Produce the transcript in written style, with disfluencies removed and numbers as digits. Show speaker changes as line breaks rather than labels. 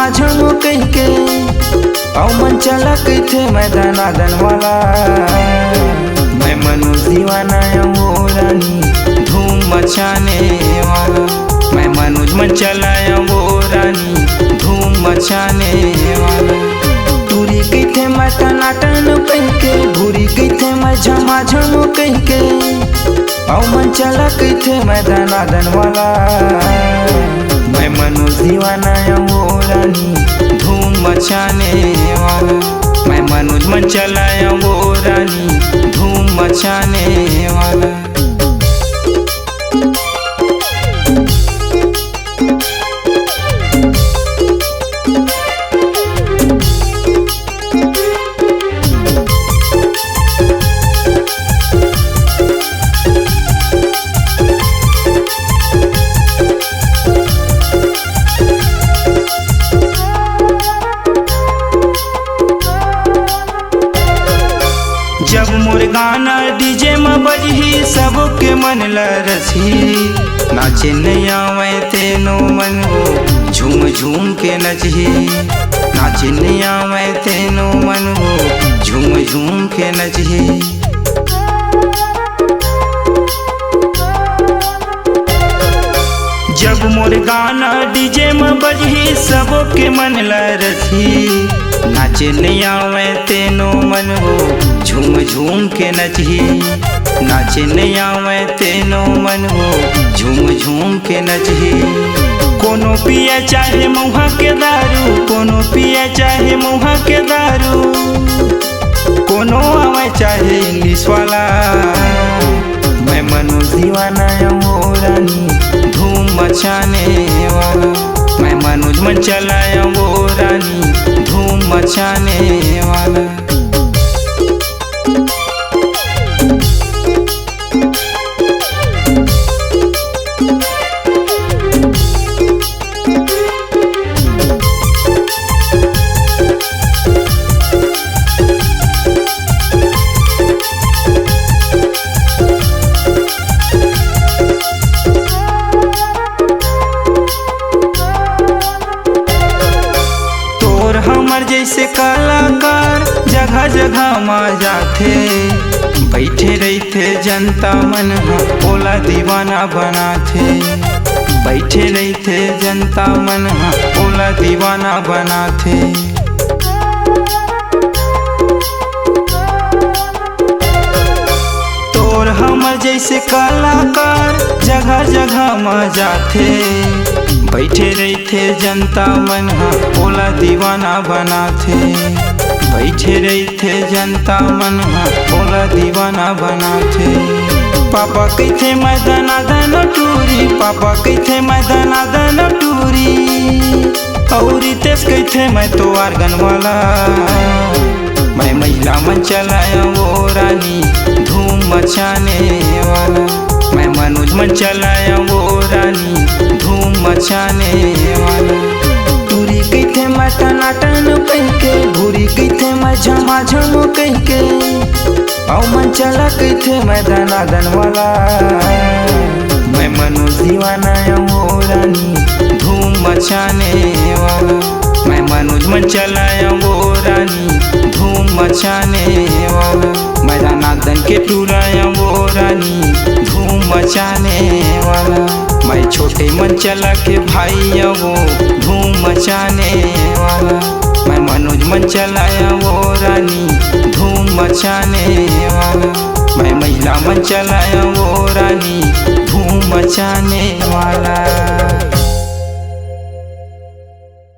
झमाझम कह के औ मन चला कैथे मैदान आदन वाला। मैं मनोज दीवाना वो रानी धूम मचाने वाला। मैं मनोज मन चलाया वो रानी धूम मचाने वाला। टूरी कैथे मैं टनाटन कह के, भूरी कैथे मैं झमाझम कह के औ मन चला कैथे मैदान आदन वाला। मैं मनोज दीवाना वो रानी धूम मचाने वाला। मैं मनोज मन चलाया वो रानी धूम मचाने वाला। जब मोर गाना डीजे में बजही सबके मन लरसी। नाचे नहीं आवे तेनो मन हो झूम झूम के नचही। नाचे नहीं आवे तेनो मन हो झूम झूम के नचही। जब मोर गाना डीजे में बजही सबके मन लरसी। नाचे नहीं आवे तेनो मन हो झूम झूम के नचही। नाचे नहीं आवे तेनो मन हो झूम झूम के नचही। कोनो पिया चाहे मुहा के दारू, कोनो पिया चाहे मुहा के दारू, कोनो आवे चाहे इंग्लिश वाला। मैं मनोज दीवाना वो रानी धूम मचाने वाला। मैं मनोज मन चलाया वो रानी धूम मचाने वाला। हमर जैसे कलाकार जगह जगह में जाते। बैठे रहते जनता मन ओला दीवाना बनाते। बैठे रहते जनता मन ओला दीवाना बनाते। तोर हमर जैसे कलाकार जगह जगह में जाते। बैठे रहते जनता मन ओला दीवाना बनाते। बैठे रहते जनता मन ओला दीवाना बनाते। पापा कैथे मैं दना दना टूरी, पापा कैथे मैं दना दना टूरी, औरी तेज कैथे मैं तो आर्गन वाला। मैं महिला मन चलाया वो रानी धूम मचाने वाला। मैं मनोज मन चलाया वो रानी धूम मचाने वाला। टूरी कैथे मैं टनाटन कह के, भूरी कैथे मैं झमाझम कह के औ मन चला कैथे मैदान आदन वाला। मैं मनोज दीवाना वो रानी धूम मचाने वाला। मैं मनोज मन चलाया वो रानी धूम मचाने वाला। मैदान आदन के टूराया वो रानी धूम मचाने वाला। मैं छोटे मन चला के भाई वो धूम मचाने वाला। मैं मनोज मन चलाया वो रानी धूम मचाने वाला। मैं महिला मन चलाया वो रानी धूम मचाने वाला।